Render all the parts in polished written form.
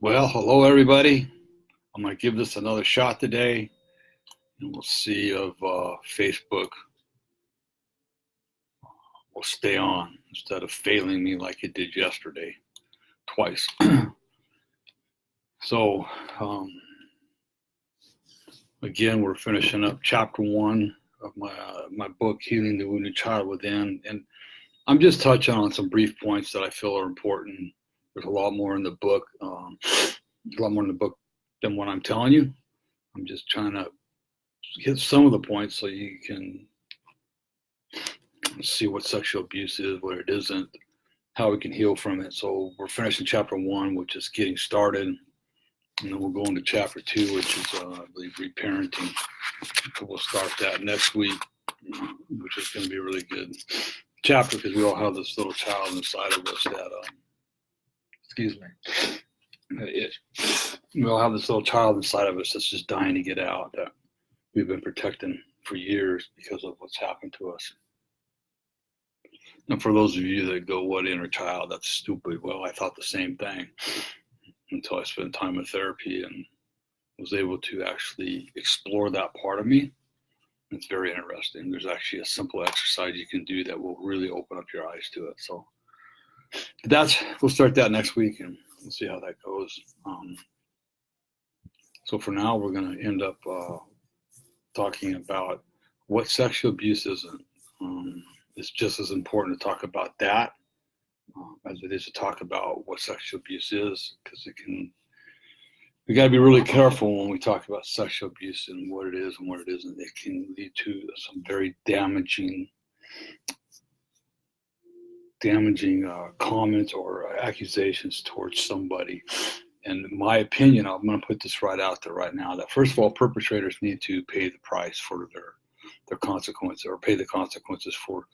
Well, hello everybody. I'm going to give this another shot today, and we'll see if Facebook will stay on instead of failing me like it did yesterday, twice. So, um, again, we're finishing up chapter 1 of my book, Healing the Wounded Child Within, and I'm just touching on some brief points that I feel are important. There's a lot more in the book, than what I'm telling you. I'm just trying to hit some of the points so you can see what sexual abuse is, what it isn't, how we can heal from it. So we're finishing chapter 1, which is getting started, and then we'll go into chapter 2, which is, I believe, reparenting. So we'll start that next week, which is going to be a really good chapter because we all have this little child inside of us that, excuse me, we all have this little child inside of us that's just dying to get out, that we've been protecting for years because of what's happened to us. And for those of you that go, what inner child, that's stupid. Well, I thought the same thing until I spent time in therapy and was able to actually explore that part of me. It's very interesting. There's actually a simple exercise you can do that will really open up your eyes to it. So we'll start that next week and we'll see how that goes. So for now, we're going to end up talking about what sexual abuse isn't. It's just as important to talk about that as it is to talk about what sexual abuse is, because we got to be really careful when we talk about sexual abuse and what it is and what it isn't. It can lead to some very damaging comments or accusations towards somebody. And in my opinion, I'm going to put this right out there right now, that first of all, perpetrators need to pay the price for their consequences, or pay the consequences for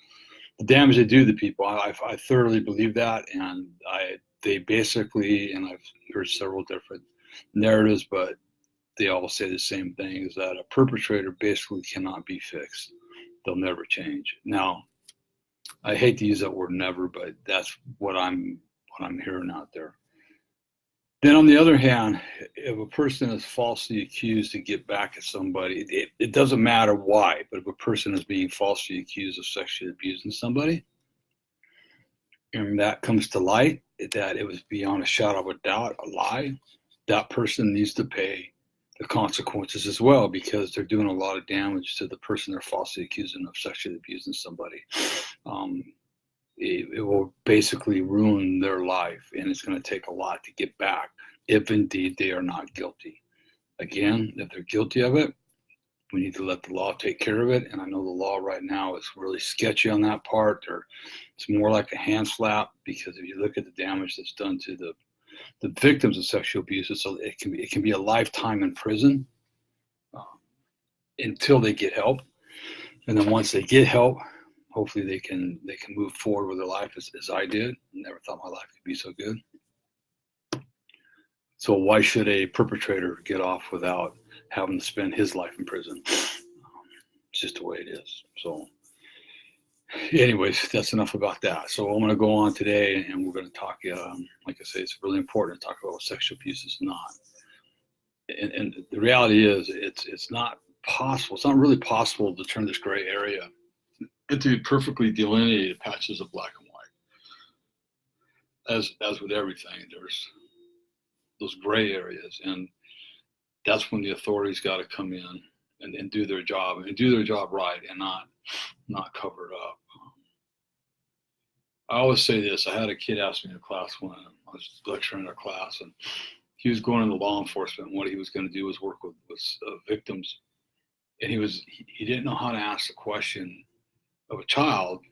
the damage they do to people. I thoroughly believe that, and they basically, and I've heard several different narratives, but they all say the same thing, is that a perpetrator basically cannot be fixed. They'll never change. Now, I hate to use that word never, but that's what I'm hearing out there. Then on the other hand, if a person is falsely accused to get back at somebody, it doesn't matter why, but if a person is being falsely accused of sexually abusing somebody, and that comes to light, that it was beyond a shadow of a doubt, a lie, that person needs to pay the consequences as well, because they're doing a lot of damage to the person they're falsely accusing of sexually abusing somebody. It will basically ruin their life, and it's going to take a lot to get back if indeed they are not guilty. Again, if they're guilty of it, we need to let the law take care of it. And I know the law right now is really sketchy on that part. It's more like a hand slap, because if you look at the damage that's done to the victims of sexual abuse, it can be a lifetime in prison until they get help. And then once they get help, hopefully they can move forward with their life as I did. Never thought my life could be so good. So why should a perpetrator get off without having to spend his life in prison? It's just the way it is. So anyways, that's enough about that. So I'm going to go on today, and we're going to talk, like I say, it's really important to talk about what sexual abuse is not. And the reality is it's not possible. It's not really possible to turn this gray area into perfectly delineated patches of black and white. As with everything, there's those gray areas, and that's when the authorities got to come in and do their job, and do their job right, and not cover it up. I always say this. I had a kid ask me in a class when I was lecturing in a class, and he was going into law enforcement. And what he was going to do was work with victims, and he didn't know how to ask the question of a child,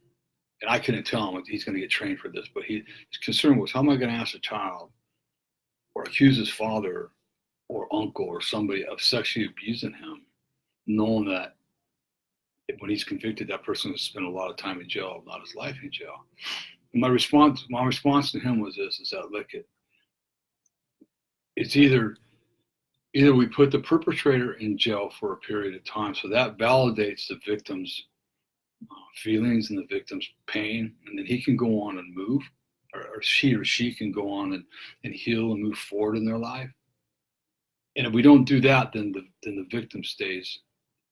and I couldn't tell him he's going to get trained for this, but his concern was, how am I going to ask a child or accuse his father or uncle or somebody of sexually abusing him, knowing that when he's convicted, that person will spend a lot of time in jail, not his life in jail. And my response to him was this: is that, look, it's either we put the perpetrator in jail for a period of time, so that validates the victim's feelings and the victim's pain, and then he can go on and move or she can go on and heal and move forward in their life. And if we don't do that, then the victim stays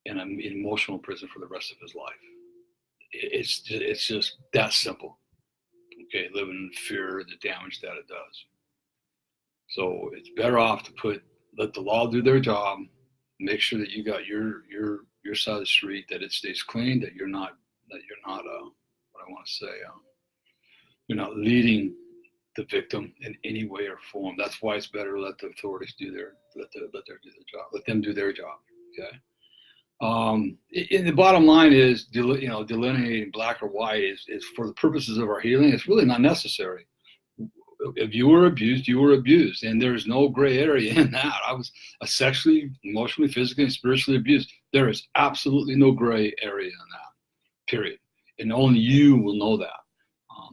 in an emotional prison for the rest of his life. It's just that simple. Okay, living in fear, the damage that it does. So it's better off to let the law do their job, make sure that you got your side of the street, that it stays clean, that you're not what I want to say, you're not leading the victim in any way or form. That's why it's better to let the authorities do their job. Let them do their job. Okay. And the bottom line is, delineating black or white is for the purposes of our healing. It's really not necessary. If you were abused, you were abused, and there's no gray area in that. I was sexually, emotionally, physically, and spiritually abused. There is absolutely no gray area in that, period. And only you will know that.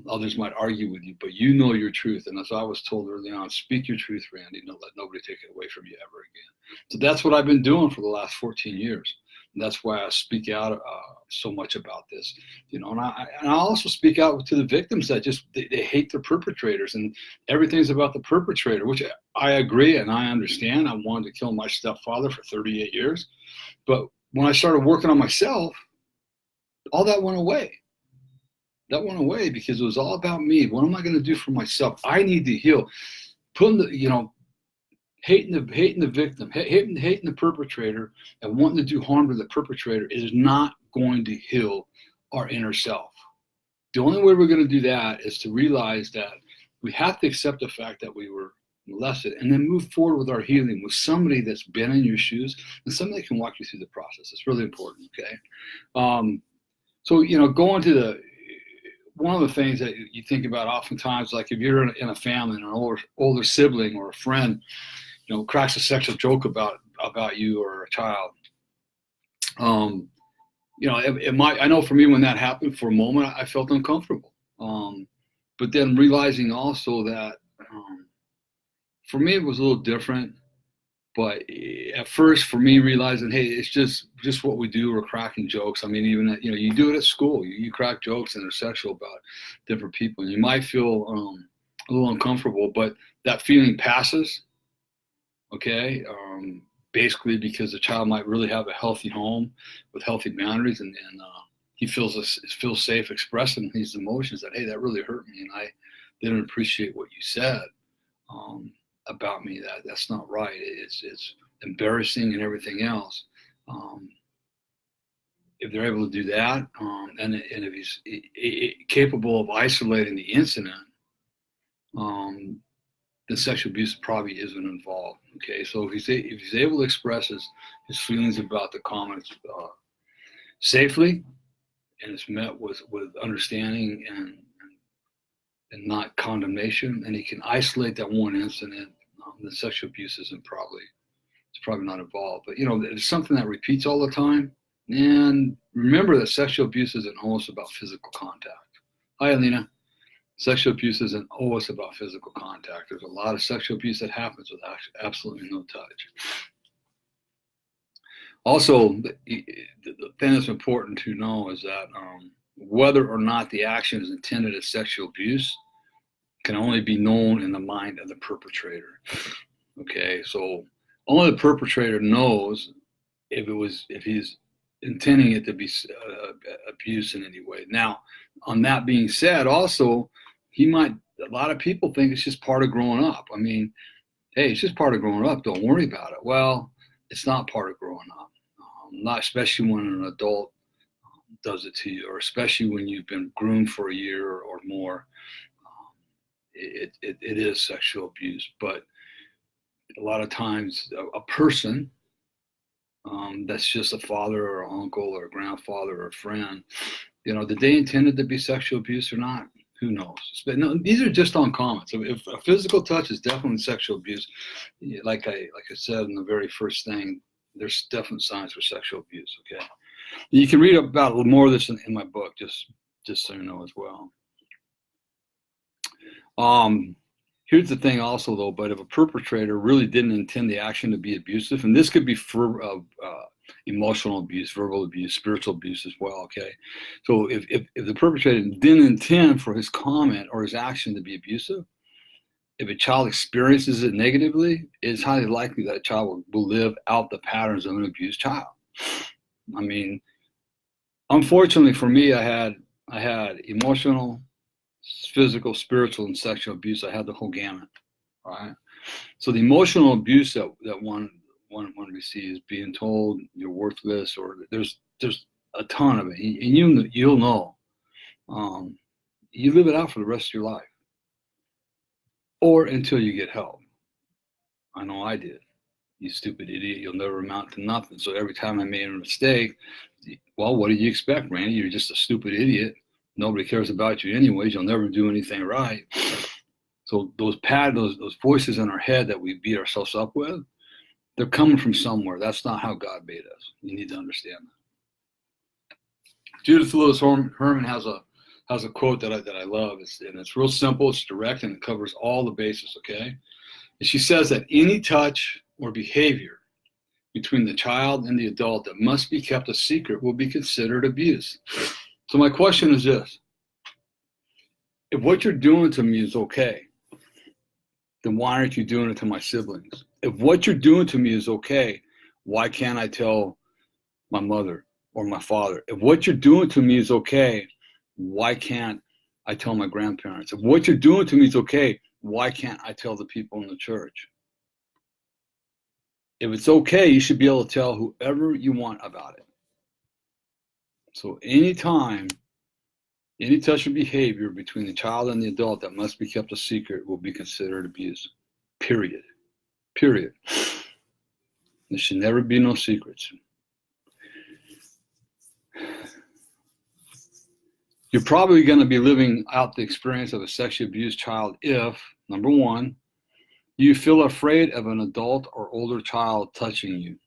Others might argue with you, but you know your truth. And as I was told early on, speak your truth, Randy. Don't let nobody take it away from you ever again. So that's what I've been doing for the last 14 years. And that's why I speak out so much about this, and I also speak out to the victims that they hate their perpetrators, and everything's about the perpetrator, which I agree and I understand. I wanted to kill my stepfather for 38 years, but when I started working on myself, all that went away. That went away because it was all about me. What am I going to do for myself? I need to heal. Hating the victim, hating the perpetrator, and wanting to do harm to the perpetrator is not going to heal our inner self. The only way we're going to do that is to realize that we have to accept the fact that we were molested, and then move forward with our healing with somebody that's been in your shoes and somebody that can walk you through the process. It's really important. Okay. So going to one of the things that you think about oftentimes, like if you're in a family and an older sibling or a friend, cracks a sexual joke about you or a child. I know for me, when that happened, for a moment, I felt uncomfortable. But then realizing also that for me, it was a little different. But at first, for me, realizing, hey, it's just what we do. We're cracking jokes. I mean, even you do it at school. You crack jokes and they're sexual about different people. And you might feel a little uncomfortable, but that feeling passes. Okay. Basically, because the child might really have a healthy home with healthy boundaries, and he feels safe expressing his emotions. That, hey, that really hurt me, and I didn't appreciate what you said about me. That's not right. It's embarrassing and everything else. If they're able to do that, and if he's capable of isolating the incident, the sexual abuse probably isn't involved. Okay, so if he's able to express his feelings about the comments safely, and it's met with understanding and not condemnation, and he can isolate that one incident, the sexual abuse it's probably not involved. But it's something that repeats all the time. And remember that sexual abuse isn't always about physical contact. Hi, Alina. Sexual abuse isn't always about physical contact. There's a lot of sexual abuse that happens with absolutely no touch. Also, the thing that's important to know is that whether or not the action is intended as sexual abuse can only be known in the mind of the perpetrator. Okay, so only the perpetrator knows if he's intending it to be abuse in any way. Now, on that being said, also, a lot of people think it's just part of growing up. I mean, hey, it's just part of growing up. Don't worry about it. Well, it's not part of growing up. Not especially when an adult does it to you, or especially when you've been groomed for a year or more. It is sexual abuse. But a lot of times, a person that's just a father or an uncle or a grandfather or a friend, did they intended to be sexual abuse or not? Who knows? But no, these are just uncommon. So if a physical touch is definitely sexual abuse, like I said in the very first thing, there's definite signs for sexual abuse. Okay, you can read about a little more of this in my book, just so you know as well. Here's the thing also, though, but if a perpetrator really didn't intend the action to be abusive, and this could be emotional abuse, verbal abuse, spiritual abuse as well, okay? So if the perpetrator didn't intend for his comment or his action to be abusive, if a child experiences it negatively, it's highly likely that a child will live out the patterns of an abused child. I mean, unfortunately for me, I had emotional, physical, spiritual, and sexual abuse. I had the whole gamut, right? So the emotional abuse that one receives, being told you're worthless, or there's a ton of it, and you'll know. You live it out for the rest of your life, or until you get help. I know I did. You stupid idiot, you'll never amount to nothing. So every time I made a mistake, well, what did you expect, Randy? You're just a stupid idiot. Nobody cares about you anyways. You'll never do anything right. So those voices in our head that we beat ourselves up with, they're coming from somewhere. That's not how God made us. You need to understand that. Judith Lewis Herman has a quote that I love, and it's real simple, it's direct, and it covers all the bases, okay? And she says that any touch or behavior between the child and the adult that must be kept a secret will be considered abuse. So my question is this: if what you're doing to me is okay, then why aren't you doing it to my siblings? If what you're doing to me is okay, why can't I tell my mother or my father? If what you're doing to me is okay, why can't I tell my grandparents? If what you're doing to me is okay, why can't I tell the people in the church? If it's okay, you should be able to tell whoever you want about it. So anytime, any touch or behavior between the child and the adult that must be kept a secret will be considered abuse. Period. Period. There should never be no secrets. You're probably going to be living out the experience of a sexually abused child if, number one, you feel afraid of an adult or older child touching you,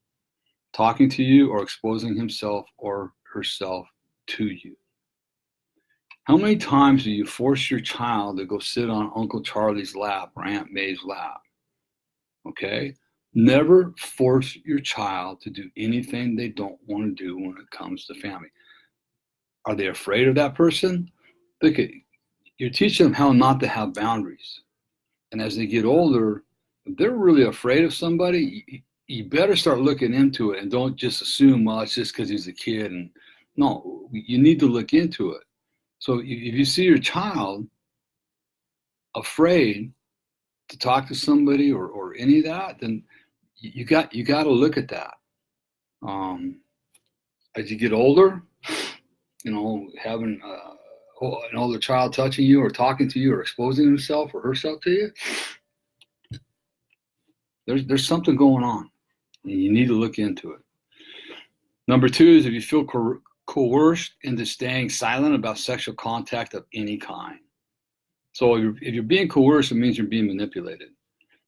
talking to you, or exposing himself or herself to you. How many times do you force your child to go sit on Uncle Charlie's lap or Aunt May's lap? Okay? Never force your child to do anything they don't want to do when it comes to family. Are they afraid of that person? Look, you're teaching them how not to have boundaries. And as they get older, if they're really afraid of somebody, you better start looking into it and don't just assume, well, it's just because he's a kid. And no, you need to look into it. So if you see your child afraid to talk to somebody or any of that, then you got to look at that. As you get older, having an older child touching you or talking to you or exposing himself or herself to you, there's something going on, and you need to look into it. Number two is if you feel coerced into staying silent about sexual contact of any kind. So if you're being coerced, it means you're being manipulated.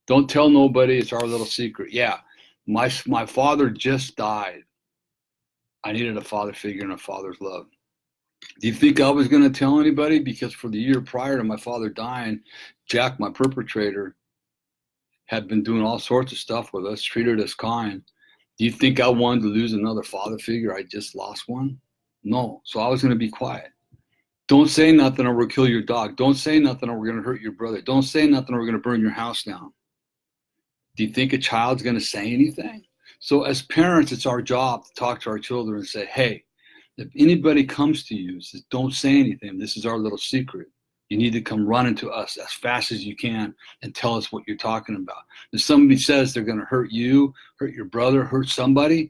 Don't tell nobody, it's our little secret. Yeah, my father just died. I needed a father figure and a father's love. Do you think I was going to tell anybody? Because for the year prior to my father dying, Jack, my perpetrator, had been doing all sorts of stuff with us, treated us kind. Do you think I wanted to lose another father figure? I just lost one. No. So I was going to be quiet. Don't say nothing or we'll kill your dog. Don't say nothing or we're going to hurt your brother. Don't say nothing or we're going to burn your house down. Do you think a child's going to say anything? So as parents, it's our job to talk to our children and say, hey, if anybody comes to you and says, don't say anything, this is our little secret. You need to come running to us as fast as you can and tell us what you're talking about. If somebody says they're going to hurt you, hurt your brother, hurt somebody,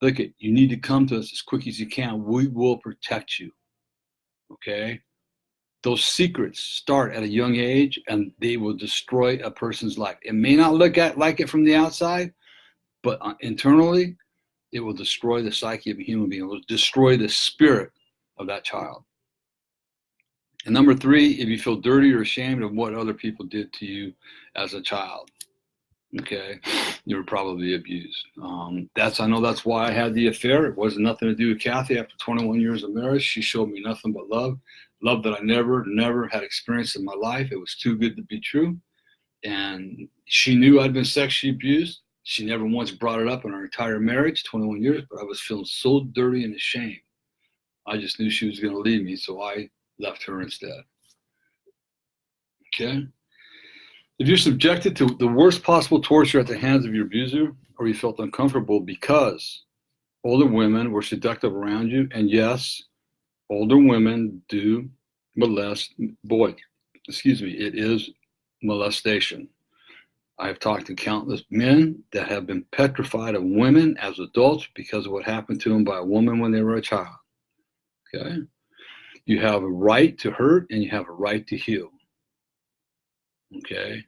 look, you need to come to us as quick as you can. We will protect you. Okay? Those secrets start at a young age and they will destroy a person's life. It may not look like it from the outside, but internally, it will destroy the psyche of a human being. It will destroy the spirit of that child. And number three, if you feel dirty or ashamed of what other people did to you as a child, okay, you were probably abused. I know that's why I had the affair. It wasn't nothing to do with Kathy. After 21 years of marriage, she showed me nothing but love that I never had experienced in my life. It was too good to be true. And she knew I'd been sexually abused. She never once brought it up in our entire marriage, 21 years, but I was feeling so dirty and ashamed. I just knew she was going to leave me, so I left her instead. Okay? If you're subjected to the worst possible torture at the hands of your abuser, or you felt uncomfortable because older women were seductive around you, and yes, older women do molest boys. It is molestation. I have talked to countless men that have been petrified of women as adults because of what happened to them by a woman when they were a child. Okay? You have a right to hurt and you have a right to heal. Okay?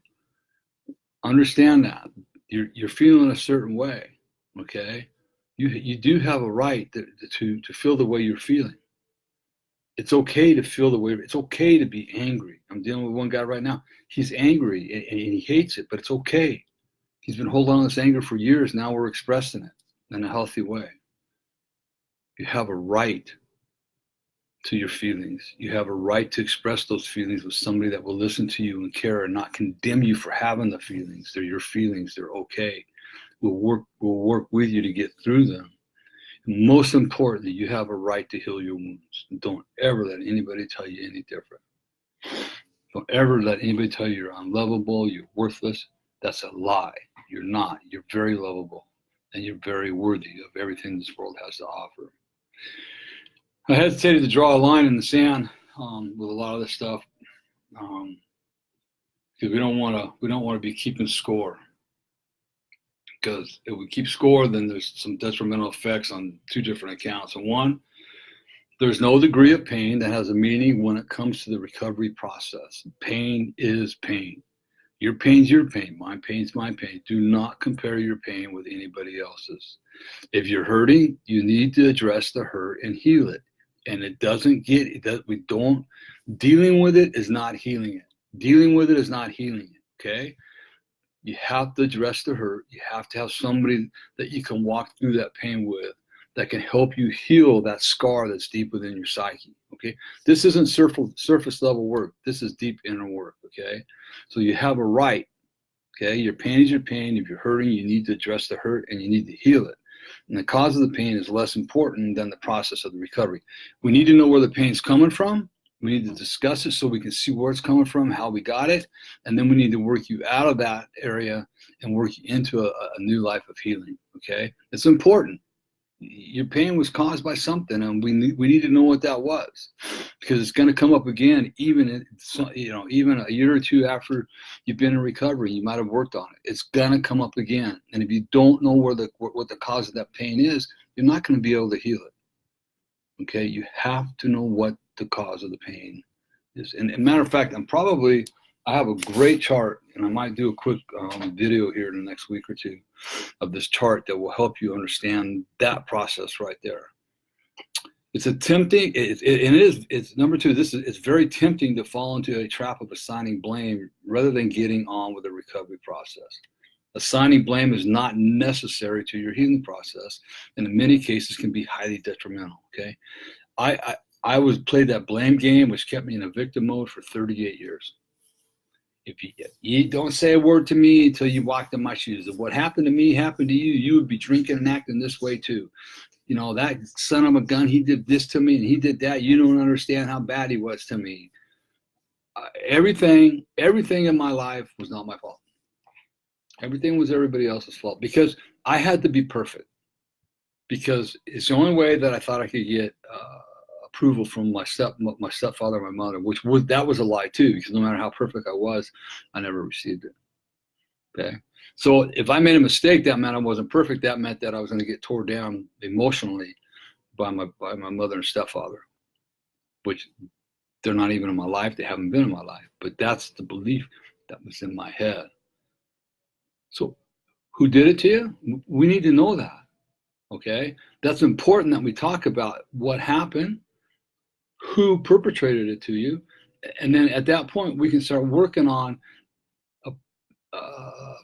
Understand that. You're feeling a certain way. Okay? You do have a right to feel the way you're feeling. It's okay to feel the way. It's okay to be angry. I'm dealing with one guy right now. He's angry and he hates it, but it's okay. He's been holding on to this anger for years. Now we're expressing it in a healthy way. You have a right to your feelings. You have a right to express those feelings with somebody that will listen to you and care and not condemn you for having the feelings. They're your feelings. They're okay. We'll work with you to get through them. Most importantly, you have a right to heal your wounds. Don't ever let anybody tell you any different. Don't ever let anybody tell you you're unlovable, you're worthless. That's a lie. You're not. You're very lovable, and you're very worthy of everything this world has to offer. I hesitated to draw a line in the sand with a lot of this stuff because we don't want to be keeping score. Because if we keep score, then there's some detrimental effects on two different accounts. And one, there's no degree of pain that has a meaning when it comes to the recovery process. Pain is pain. Your pain's your pain. My pain's my pain. Do not compare your pain with anybody else's. If you're hurting, you need to address the hurt and heal it. And dealing with it is not healing it. Dealing with it is not healing it, okay? You have to address the hurt. You have to have somebody that you can walk through that pain with that can help you heal that scar that's deep within your psyche, okay? This isn't surface level work. This is deep inner work, okay? So you have a right, okay? Your pain is your pain. If you're hurting, you need to address the hurt and you need to heal it. And the cause of the pain is less important than the process of the recovery. We need to know where the pain's coming from. We need to discuss it so we can see where it's coming from, how we got it, and then we need to work you out of that area and work you into a new life of healing, okay? It's important. Your pain was caused by something, and we need to know what that was, because it's going to come up again, even a year or two after you've been in recovery. You might have worked on it. It's going to come up again, and if you don't know what the cause of that pain is, you're not going to be able to heal it. Okay, you have to know what the cause of the pain is. And matter of fact, I have a great chart, and I might do a quick video here in the next week or two of this chart that will help you understand that process right there. It's it's number two. It's very tempting to fall into a trap of assigning blame rather than getting on with the recovery process. Assigning blame is not necessary to your healing process, and in many cases can be highly detrimental. Okay, I played that blame game, which kept me in a victim mode for 38 years. If you don't say a word to me until you walked in my shoes. If what happened to me happened to you, you would be drinking and acting this way too. You know, that son of a gun, he did this to me and he did that. You don't understand how bad he was to me. Everything in my life was not my fault. Everything was everybody else's fault because I had to be perfect. Because it's the only way that I thought I could get approval from my stepfather and my mother, that was a lie too, because no matter how perfect I was, I never received it. Okay, so if I made a mistake, that meant I wasn't perfect. That meant that I was going to get torn down emotionally by my mother and stepfather, which they're not even in my life. They haven't been in my life, but that's the belief that was in my head. So who did it to you? We need to know that. Okay, that's important that we talk about what happened, who perpetrated it to you, and then at that point we can start working on a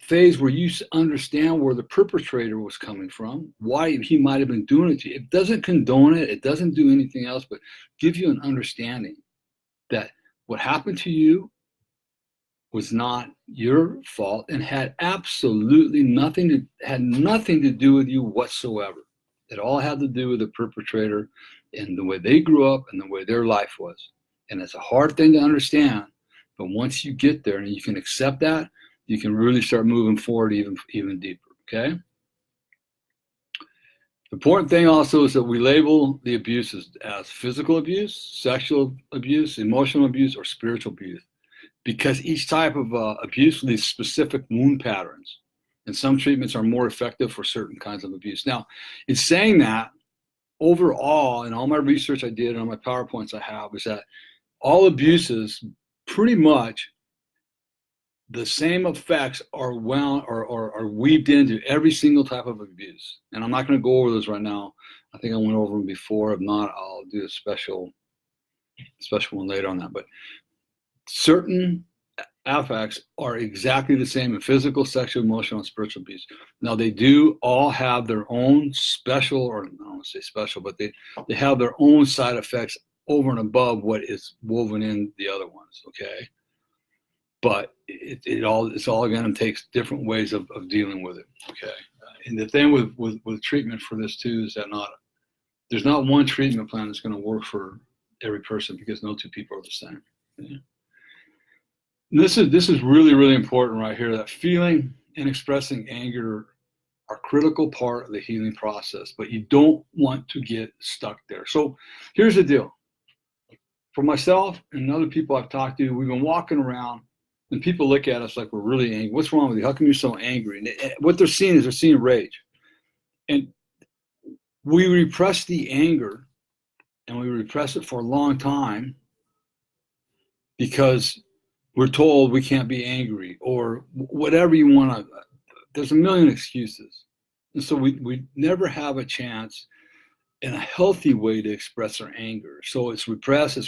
phase where you understand where the perpetrator was coming from, why he might have been doing it to you. It doesn't condone it, it doesn't do anything else, but give you an understanding that what happened to you was not your fault and had absolutely nothing to do with you whatsoever. It all had to do with the perpetrator and the way they grew up and the way their life was. And it's a hard thing to understand, but once you get there and you can accept that, you can really start moving forward even deeper, okay? The important thing also is that we label the abuses as physical abuse, sexual abuse, emotional abuse, or spiritual abuse, because each type of abuse leaves specific wound patterns, and some treatments are more effective for certain kinds of abuse. Now, in saying that, overall, in all my research I did and all my PowerPoints I have, is that all abuses, pretty much the same effects are weaved into every single type of abuse. And I'm not going to go over those right now. I think I went over them before. If not, I'll do a special one later on that. But certain affects are exactly the same in physical, sexual, emotional, and spiritual abuse. Now, they do all have their own special, or I don't want to say special, but they have their own side effects over and above what is woven in the other ones, okay? But it's all again takes different ways of dealing with it, okay? And the thing with treatment for this too is that there's not one treatment plan that's going to work for every person, because no two people are the same. Okay? And this is really, really important right here, that feeling and expressing anger are a critical part of the healing process, but you don't want to get stuck there. So here's the deal. For myself and other people I've talked to, we've been walking around and people look at us like we're really angry. What's wrong with you? How come you're so angry? And what they're seeing rage. And we repress the anger, and we repress it for a long time because we're told we can't be angry, or whatever you want to. There's a million excuses. And so we never have a chance in a healthy way to express our anger. So it's repressed.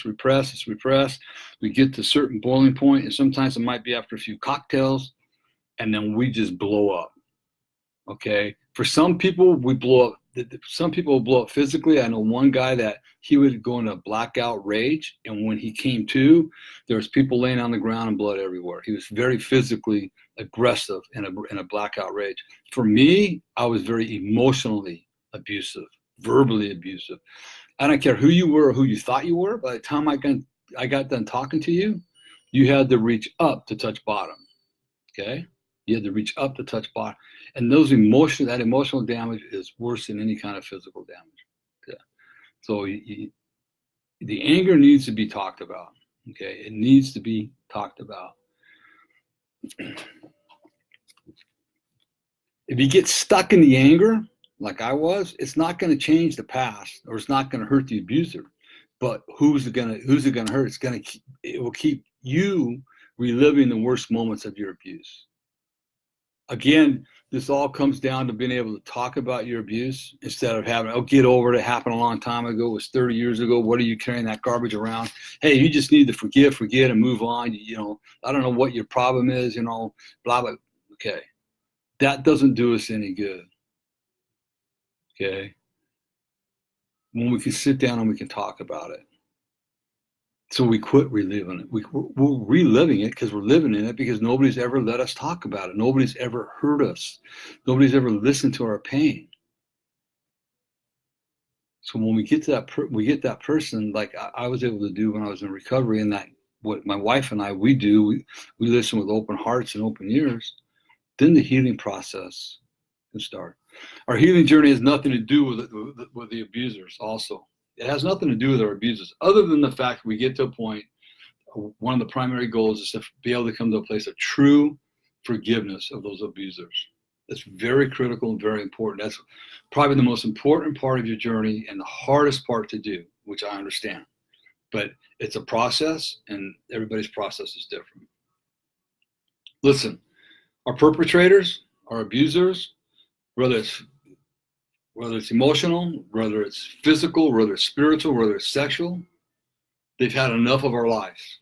We get to a certain boiling point, and sometimes it might be after a few cocktails, and then we just blow up, okay? For some people, we blow up. Some people blow up physically. I know one guy that he would go into blackout rage, and when he came to, there was people laying on the ground and blood everywhere. He was very physically aggressive in a blackout rage. For me, I was very emotionally abusive, verbally abusive. I don't care who you were or who you thought you were. By the time I got done talking to you, you had to reach up to touch bottom, okay? You had to reach up to touch bottom. And that emotional damage is worse than any kind of physical damage. Okay? So the anger needs to be talked about, okay? It needs to be talked about. If you get stuck in the anger, like I was, it's not going to change the past, or it's not going to hurt the abuser. But who's it going to hurt? It will keep you reliving the worst moments of your abuse. Again, this all comes down to being able to talk about your abuse instead of having, get over it. It happened a long time ago. It was 30 years ago. What are you carrying that garbage around? Hey, you just need to forget, and move on. I don't know what your problem is, blah, blah. Okay. That doesn't do us any good. Okay. When we can sit down and we can talk about it. So we quit reliving it. We're reliving it because we're living in it, because nobody's ever let us talk about it. Nobody's ever heard us. Nobody's ever listened to our pain. So when we get to that person, like I was able to do when I was in recovery, and that what my wife and I, we listen with open hearts and open ears, then the healing process can start. Our healing journey has nothing to do with the abusers also. It has nothing to do with our abusers, other than the fact we get to a point, one of the primary goals is to be able to come to a place of true forgiveness of those abusers. That's very critical and very important. That's probably the most important part of your journey and the hardest part to do, which I understand. But it's a process, and everybody's process is different. Listen, our perpetrators, our abusers, whether it's emotional, whether it's physical, whether it's spiritual, whether it's sexual, they've had enough of our lives.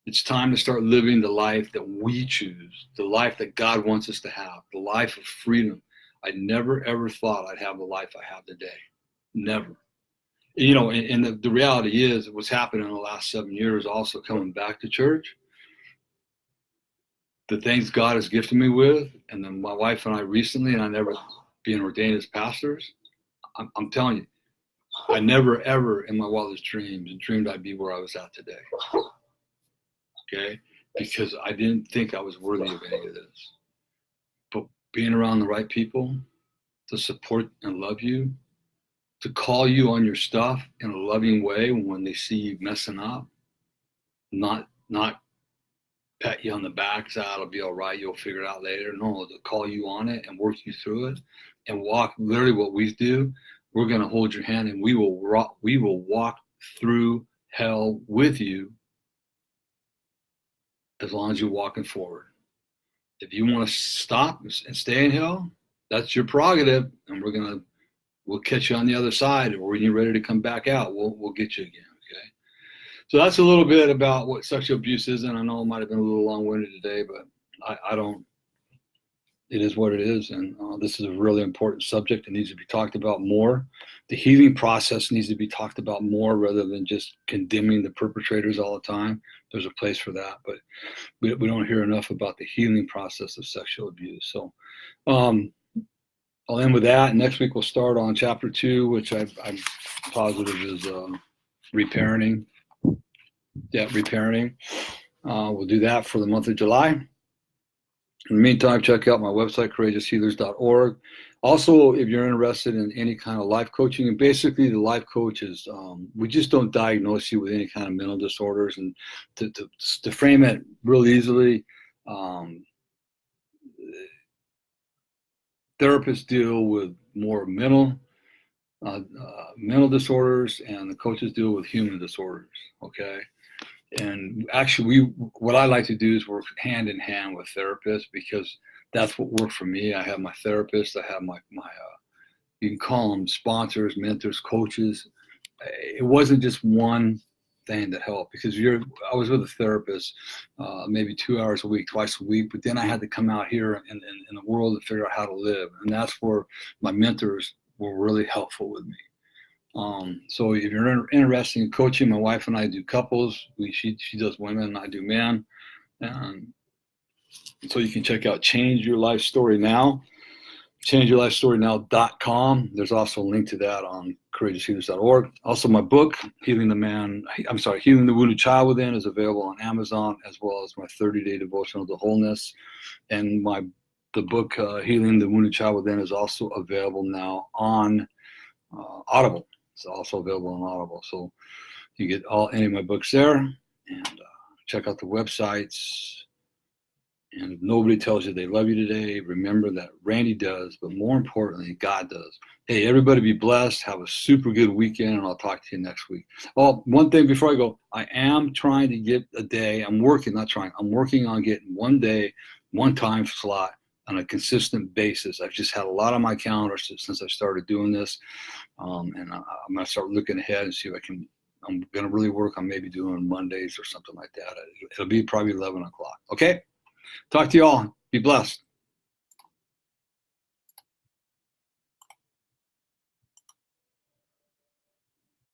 It's time to start living the life that we choose, the life that God wants us to have, the life of freedom. I never, ever thought I'd have the life I have today. Never. And the reality is, what's happened in the last 7 years, also coming back to church, the things God has gifted me with, and then my wife and I recently, and I never being ordained as pastors, I'm telling you, I never ever in my wildest dreams dreamed I'd be where I was at today. Okay? Because I didn't think I was worthy of any of this. But being around the right people to support and love you, to call you on your stuff in a loving way when they see you messing up, not pat you on the back, say, it'll be all right, you'll figure it out later. No, to call you on it and work you through it and walk. Literally what we do, we're going to hold your hand and we will walk through hell with you as long as you're walking forward. If you want to stop and stay in hell, that's your prerogative, and we'll catch you on the other side, or when you're ready to come back out, we'll get you again. Okay. So that's a little bit about what sexual abuse is, and I know it might have been a little long-winded today, but I don't. It is what it is, and this is a really important subject. It needs to be talked about more. The healing process needs to be talked about more rather than just condemning the perpetrators all the time. There's a place for that, but we don't hear enough about the healing process of sexual abuse. So I'll end with that. Next week we'll start on chapter 2, which I'm positive is reparenting. Yeah, reparenting. We'll do that for the month of July. In the meantime, check out my website, courageoushealers.org. Also, if you're interested in any kind of life coaching, and basically the life coach is, we just don't diagnose you with any kind of mental disorders. And to frame it real easily, therapists deal with more mental disorders, and the coaches deal with human disorders, okay? And actually, what I like to do is work hand in hand with therapists, because that's what worked for me. I have my therapist, I have my you can call them sponsors, mentors, coaches. It wasn't just one thing that helped, because I was with a therapist maybe 2 hours a week, twice a week, but then I had to come out here in the world and figure out how to live. And that's where my mentors were really helpful with me. So if you're interested in coaching, my wife and I do couples. She does women, and I do men. So you can check out Change Your Life Story Now, changeyourlifestorynow.com. There's also a link to that on courageoushealers.org. Also, my book, Healing the Wounded Child Within, is available on Amazon, as well as my 30-day devotional to wholeness. And the book, Healing the Wounded Child Within, is also available now on Audible. It's also available on Audible. So you get any of my books there, and check out the websites. And if nobody tells you they love you today, remember that Randy does, but more importantly, God does. Hey, everybody be blessed. Have a super good weekend, and I'll talk to you next week. Oh, one thing before I go, I am trying to get a day. I'm working on getting one day, one time slot on a consistent basis. I've just had a lot on my calendar since I started doing this. And I'm going to start looking ahead and see if I'm going to really work on maybe doing Mondays or something like that. It'll be probably 11 o'clock. Okay? Talk to you all. Be blessed.